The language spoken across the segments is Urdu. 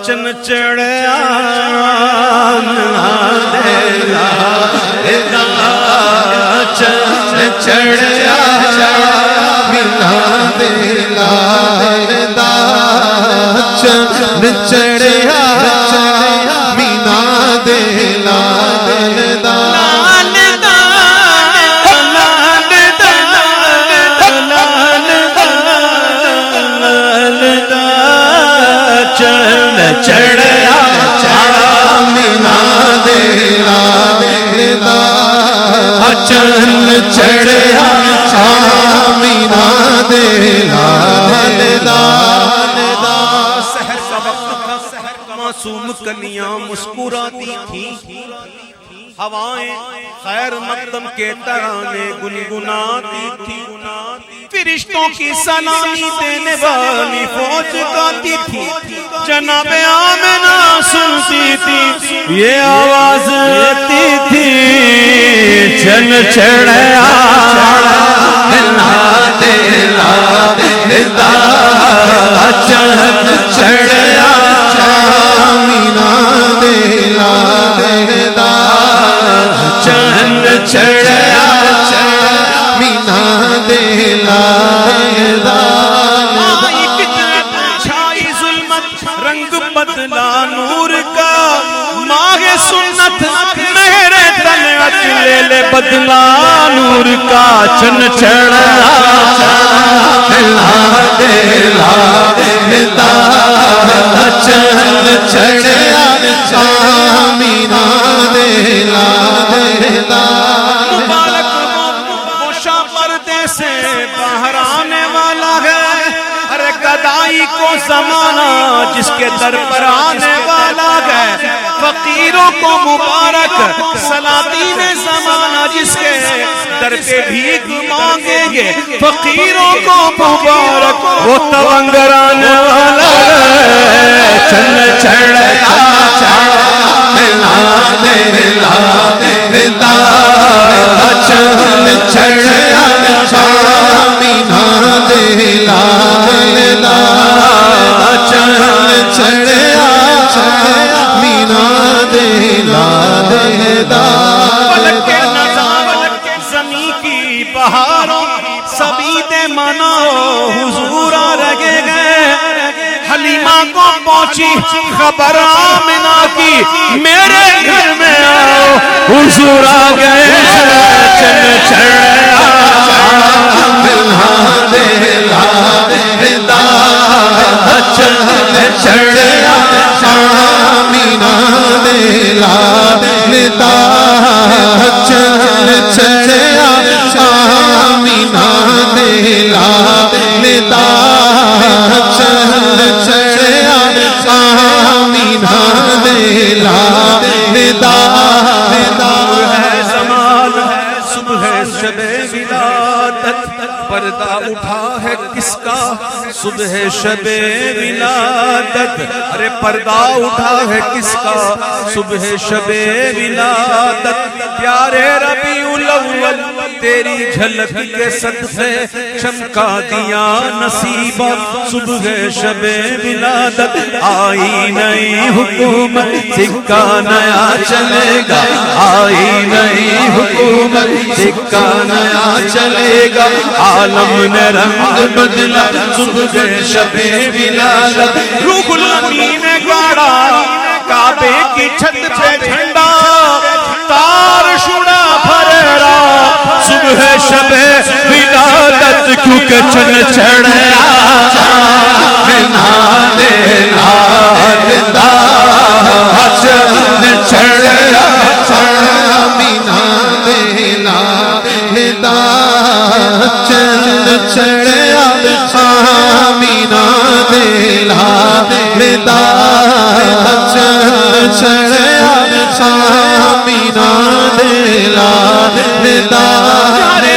چن چڑھیا چن چڑھیا چن چڑھیا مینا دے لال دا چڑھیا مینا دے لال دا چن چڑھیا مینا دے لال دا معصوم کلیاں مسکراتی تھیں ہوائیں خیر مقدم کے ترانے گنگناتی تھی فرشتوں کی سلامی دینے والی فوج گاتی تھی جناب آمنہ سنتی تھی یہ آواز آتی تھی چن چڑھیا مینا دے لال دا چن چڑھیا مینا دے لال دا چن چڑھیا مینا دے لال دا چھائی ظلمت رنگ بدلا نور کا ماہ سنت میرے طلعت لے لے بدلا نور کا چن چڑھیا مینا دے لال دا چن چڑھیا مینا دے لال دا مبارک موشا پردے سے باہر آنے والا ہے ارے گدائی کو زمانہ جس کے در پر آنے والا ہے فقیروں کو مبارک سلاطین زمانہ جس کے در پہ بھیک مانگیں گے فقیروں کو مبارک وہ تونگر آنے والا ہے چن چڑھیا مینا دے لال دا چن چڑھیا مینا دے لال دا چن چڑھیا مینا دے لال دا پلک نظام زمین کی بہاروں سبھی دے مناؤ حضور آ رہے گئے حلیمہ کو پہنچی خبر آمنہ کی میرے گھر میں آؤ حضور آ گئے چن چڑھیا مینا دے لال دا چن چڑھیا مینا دے لال دا چن چڑھیا مینا دے لال دا چن چڑھیا مینا دے لال دا ہے زمان صبح شب ولادت پردہ اٹھا ہے کس کا صبح شب ولادت ارے پردہ اٹھا ہے کس کا صبح شب ولادت پیارے ربیع الاول تیری جھلک کے صدقے چمکا دیا نصیبہ صبح شب ولادت آئی نئی حکومت سکہ نیا چلے گا آئی نئی حکومت سکہ نیا چلے گا عالم نے رنگ بدلا صبح شب ولادت روح الامین نے گاڑا کعبے کی چھت پہ جھنڈا تار شڑا بھرا صبح شب ولادت کیونکہ چن چڑھیا مینا دے لال دا چن چڑھیا مینا دے لال دا چن چڑھیا مینا دے لال دا چن چڑھیا مینا دے لال دا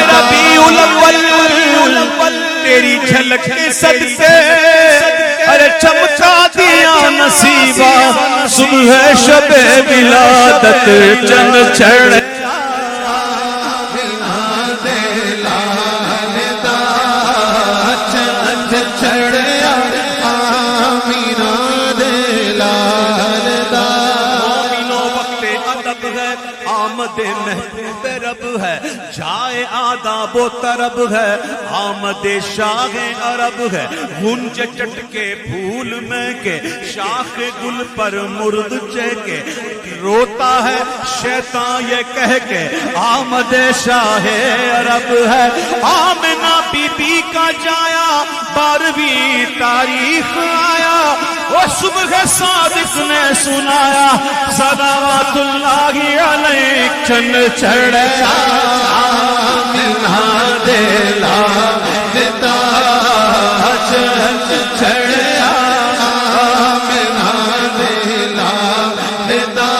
ربیع الاول تیری جھلک کے صدقے ارے چمکا دیا نصیبہ صبح شب ولادت چن چڑھ چڑھیا مینا دے لال آمد محبوب رب ہے، جائے آداب و طرب ہے، آمد شاہ عرب ہے، گنج چٹکے پھول میں کے، شاخ گل پر مرد چہکے، روتا ہے شیطان یہ کہہ کے آمد شاہ عرب ہے۔ آمنہ بی بی کا جایا 12ویں تاریخ آیا، وہ صبح صادق نے سنایا صلوات اللہ علیہ، چن چڑھا آمنہ دلا دیتا، چن چڑھا آمنہ دلا دیتا،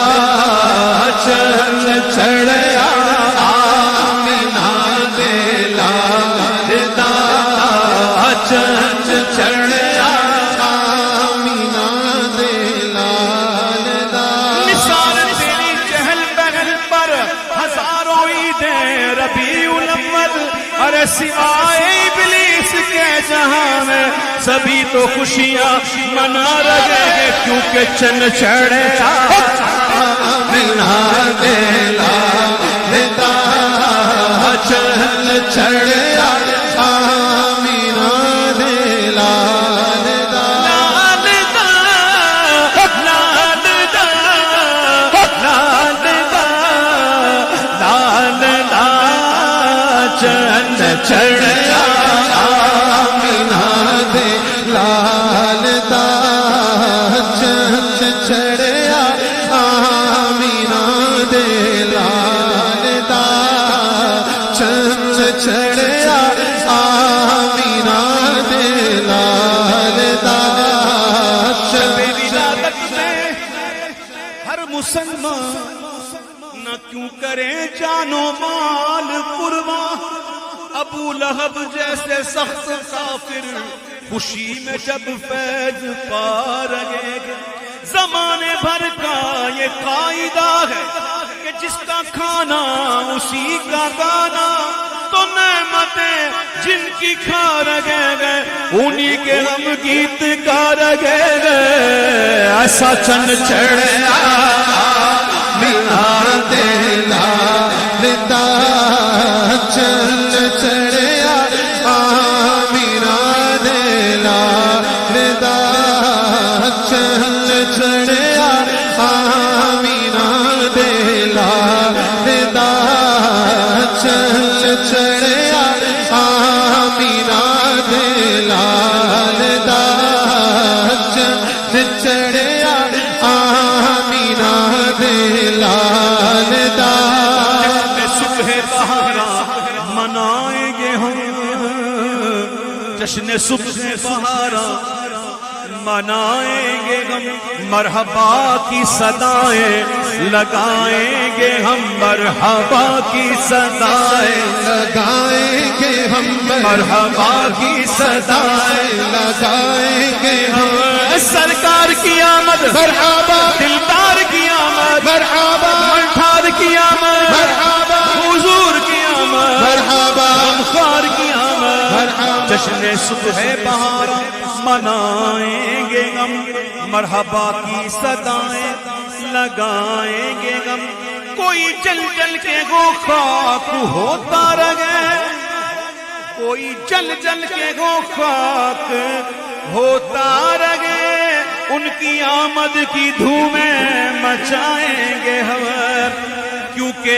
چن چڑھا آمنہ دلا دیتا، چن چڑھا آمنہ دلا دیتا۔ نثار تیری چہل پہل پر ہزاروں عیدیں ربیع الاول، ارے سوائے ابلیس کے جہاں میں سبھی تو خوشیاں منا رہے ہیں، کیونکہ چن چڑھا آمنہ دلا دیتا، چن چڑھا آمنہ دلا دیتا، لالدہ لالدہ لالدہ لالدہ، چن چڑھا آمنہ دلا دیتا، چن چڑھا آمنہ دلا دیتا، چن چڑھا آمنہ دلا دیتا۔ شب ولادت میں ہر مسلمان نہ کیوں کرے جان و مال قربان، ابو لہب جیسے سخت کافر خوشی میں جب فیض پا رہے گا۔ زمانے بھر کا یہ قاعدہ ہے کہ جس کا کھانا اسی کا گانا، تو نعمتیں جن کی کھا رہے گئے انہی کے ہم گیت گا رہے گئے۔ ایسا چن چڑھا آمنہ دلا دیتا، چن چڑھا آمنہ دلا دیتا، چن چڑھا آمنہ دلا دیتا، چن چڑھا آمنہ دلا دیتا، چن چڑھا آمنہ دلا دیتا۔ صبح بہارا منائیں گے ہم، جشن صبح بہارا منائیں گے ہم، مرحبا کی صدائیں لگائیں گے ہم، مرحبا کی صدائیں لگائیں گے ہم، مرحبا کی صدائیں لگائیں گے ہم۔ سرکار کی آمد مرحبا، دلدار کی آمد مرحبا، ملٹھار کی آمد مرحبا، حضور کی آمد مرحبا، غمخوار کی آمد مرحبا، جشن صبح بہار منائیں گے ہم، مرحبا کی صدائیں لگائیں گے ہم۔ کوئی جل جل کے وہ خاک ہوتا رہے، کوئی جل جل کے وہ خاک ہوتا رہے، ان کی آمد کی دھومیں مچائیں گے ہم، کیونکہ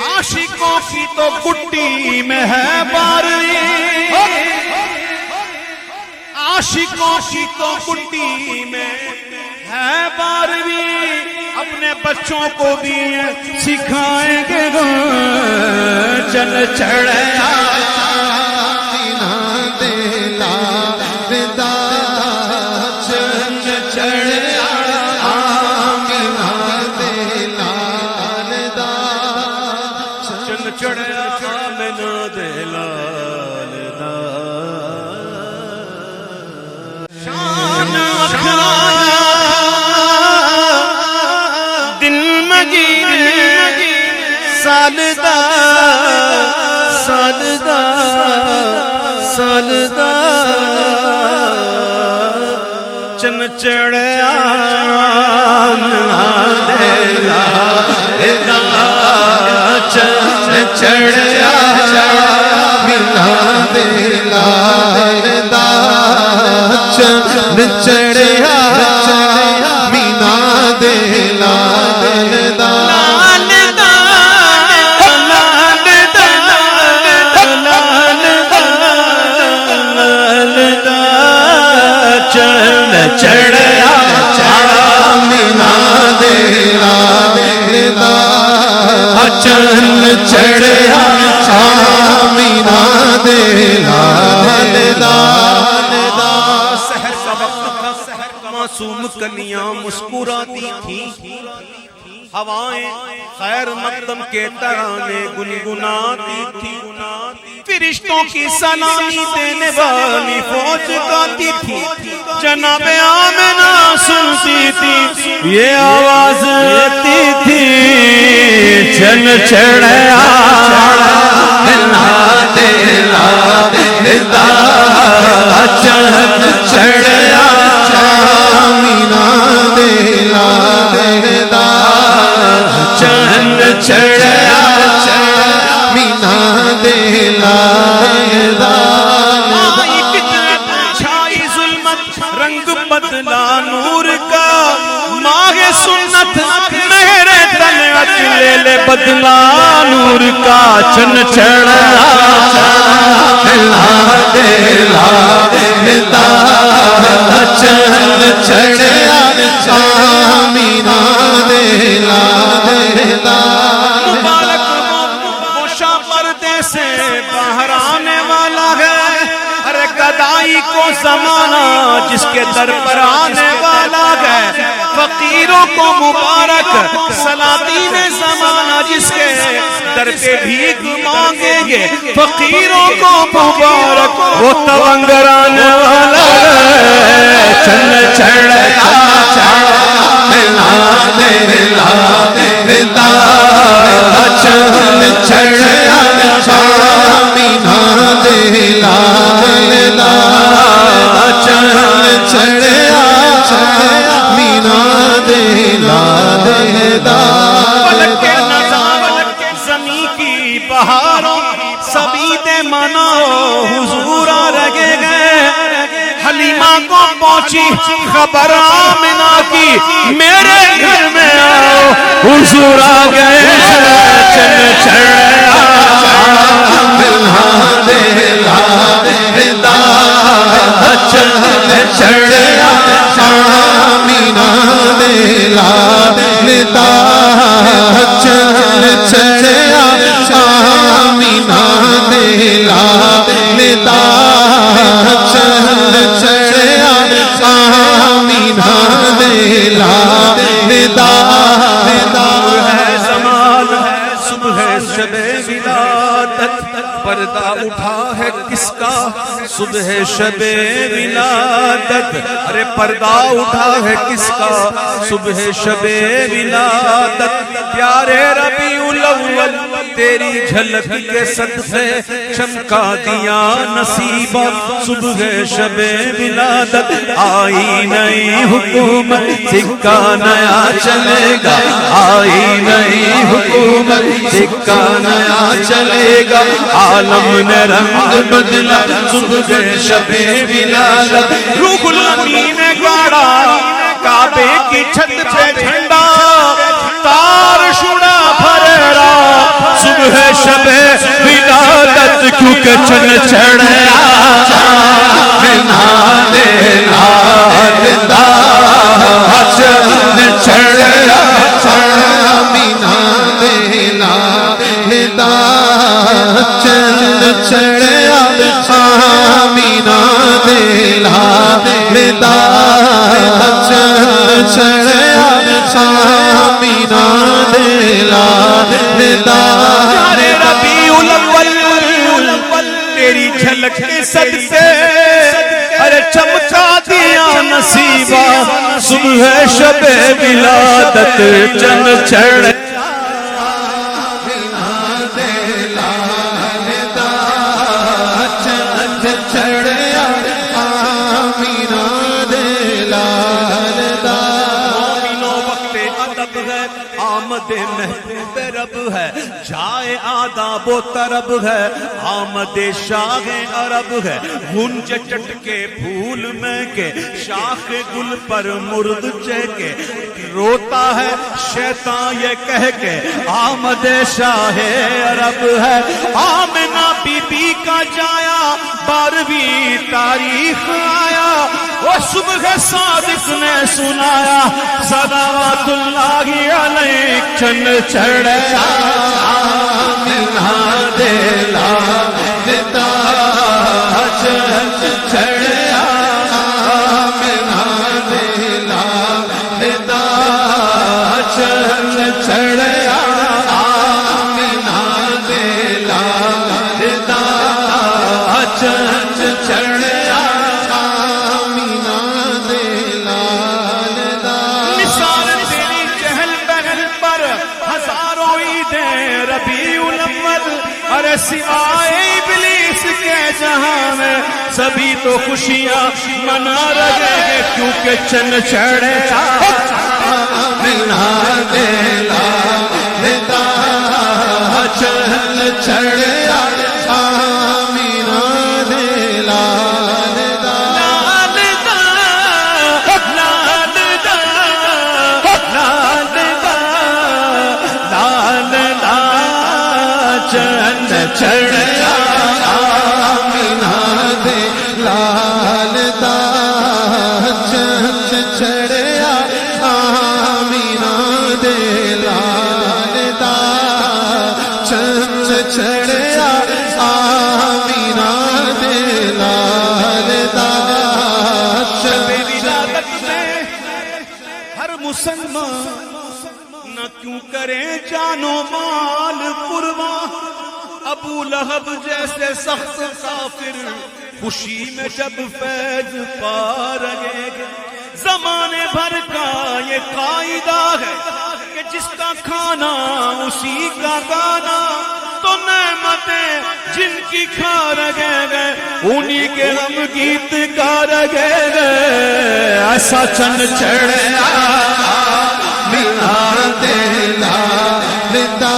عاشقوں کی تو گٹی میں ہے باری، عاشقوں کی تو گٹی میں ہے باری، اپنے بچوں کو بھی سکھائیں گے ہم، چن چڑھا آمنہ دلا دیتا، چن چڑھا آمنہ دلا دیتا، چن چڑھا آمنہ دلا دیتا۔ شان اکھرایا دل مگیر سالدہ سالدہ سالدہ، چن چڑھیا چن چڑھیا مینا دے لال دا چن چڑھیا مینا دے لال دا چڑھیا مینا دے لال دا چن چڑھیا مینا دے لال دا سحر کا وقت تھا، معصوم کلیاں مسکراتی تھیں، ہوائیں خیر مقدم کے ترانے گنگناتی تھی، فرشتوں کی سلامی دینے والی فوج گاتی تھی، جناب آمنہ سنتی تھی یہ آواز آتی تھی چن چڑھیا مینا دے لال دا چن چڑھیا مینا دے لال دا چن چڑھیا مینا دے لال دا چھائی ظلمت رنگ بدلا نور کا ماہ سنت میرے طلعت لے لے بدلا نور کا چن چڑھیا مینا دے لال دا چن چڑھیا مینا دے لال دا مبارک وہ شاہ پردے سے باہر آنے والا ہے، ارے گدائی کو زمانہ جس کے در پر آنے والا ہے، فقیروں کو مبارک سلاطین زمانہ جس کے در پہ بھیک مانگیں گے، فقیروں کو مبارک وہ تونگر آنے والا ہے، چن چڑھیا مینا دے لال دا چن چڑھیا مینا دے لال دا چن چڑھیا مینا دے لال دا پلکے نظام زمین کی بہاروں سبھی دے مناؤ حضور آ رہے گئے، حلیمہ کو پہنچی خبر آمنہ کی میرے گھر میں آؤ حضور آ گئے، چن چڑھیا مینا دے لال دا چن چڑھیا مینا دے لال دا چن چڑھیا مینا دے لال دا چن چڑھیا مینا دے لال دا ہے زمان صبح شب ولادت، پردہ اٹھا ہے کس کا صبح شب ولادت، ارے پردہ اٹھا ہے کس کا صبح شب ولادت، پیارے ربیع الاول تیری جھلک کے صدقے چمکا دیا نصیبہ صبح شب ولادت، آئی نئی حکومت سکہ نیا چلے گا، آئی نئی حکومت سکہ نیا چلے گا، عالم نے رنگ بدلا صبح شب ولادت، روح الامین نے گاڑا کعبے کی چھت پہ جھنڈا، تار شڑا پھریرا صبح شب ولادت، کیونکہ چن چڑھیا مینا دے لال دا چن چڑھیا مینا دے لال دا چن چڑھیا مینا دے لال دا چن چڑھیا مینا دے لال دا ربیع الاول تیری جھلک کے صدقے ارے چمکا دیا نصیبہ صبح شب ولادت، چن چڑھ چڑھیا مینا دے لال آمد محبوب رب ہے، جائے آداب و طرب ہے، آمد شاہ عرب ہے، گنج چٹکے پھول میں کے، شاخ گل پر مرد چہکے، روتا ہے شیطان یہ کہہ کے آمد شاہ عرب ہے۔ آمنہ بی بی کا جایا 12ویں تاریخ آیا، وہ صبح صادق نے سنایا صلوات اللہ علیہ، چن چڑھا آمینہ دلا دیتا چن چڑھا، آمینہ دلا دیتا چن چڑھا، آمینہ دلا دیتا چن چڑھا، آمینہ دلا دیتا۔ نثار تیری چہل پہل پر ہزاروں عیدیں ربیع الاول، ارے سوائے ابلیس کے جہاں میں سبھی تو خوشیاں منا رہے ہیں، کیونکہ چن چڑھا آمینہ دلا دیتا چن چڑھا، آمینہ دلا دیتا۔ چن چڑھا آمینہ دلا دیتا چن چڑھا، آمینہ دلا دیتا چن چڑھا، آمینہ دلا دیتا ولادت میں ہر مسلمان نہ کیوں کرے جان و مال قربان، ابو لہب جیسے سخت کافر خوشی میں جب فیض پا رہے گے۔ زمانے بھر کا یہ قاعدہ ہے کہ جس کا کھانا اسی کا گانا، تو نعمتیں جن کی کھا رہے گئے انہی کے ہم گیت گا رہے گئے۔ ایسا چن چڑھا آمینہ دلا دیتا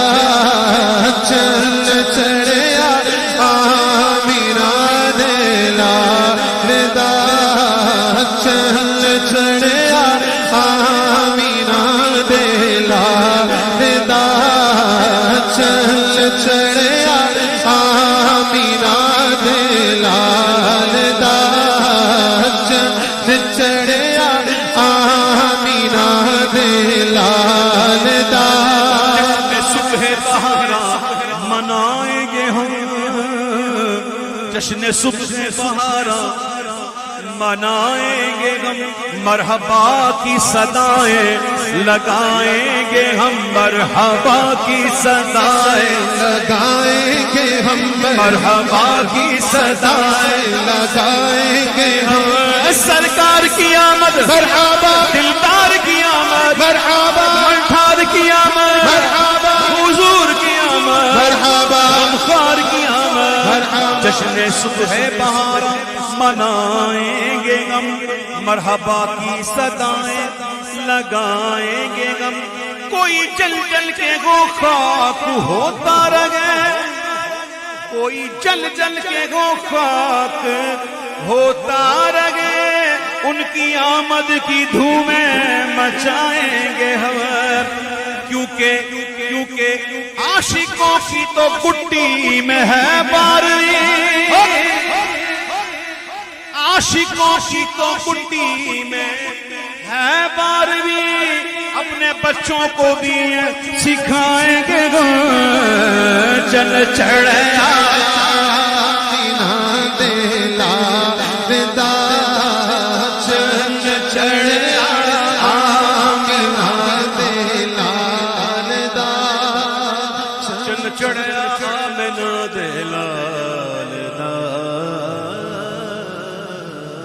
چن چڑھا، آمینہ دلا دیتا چن چڑھا، آمینہ دلا دیتا چن چڑھا، آمینہ دلا دیتا چن چڑھا، آمینہ دلا دیتا۔ صبح بہارا منائیں گے ہم، جشن صبح بہارا منائیں گے ہم، مرحبا کی صدائیں لگائیں گے ہم، مرحبا کی صدائیں لگائیں گے ہم، مرحبا کی صدائیں لگائیں گے ہم، سرکار کی آمد مرحبا، دلدار کی آمد مرحبا، ملٹھار کی آمد مرحبا، حضور کی آمد مرحبا، غمخوار کی آمد، مرحبا، جشن صبح بہارا منائیں گے ہم، مرحبا کی صدائیں لگائیں گے ہم۔ کوئی جل جل کے گو خاک ہوتا رہے، کوئی جل جل کے گو خاک ہوتا رہے، ان کی آمد کی دھومیں مچائیں گے ہم، کیونکہ عاشقوں کی تو گٹی میں ہے باری، عاشقوں کی تو گٹی میں ہے باروی، اپنے بچوں کو بھی سکھائیں گے چن چڑھا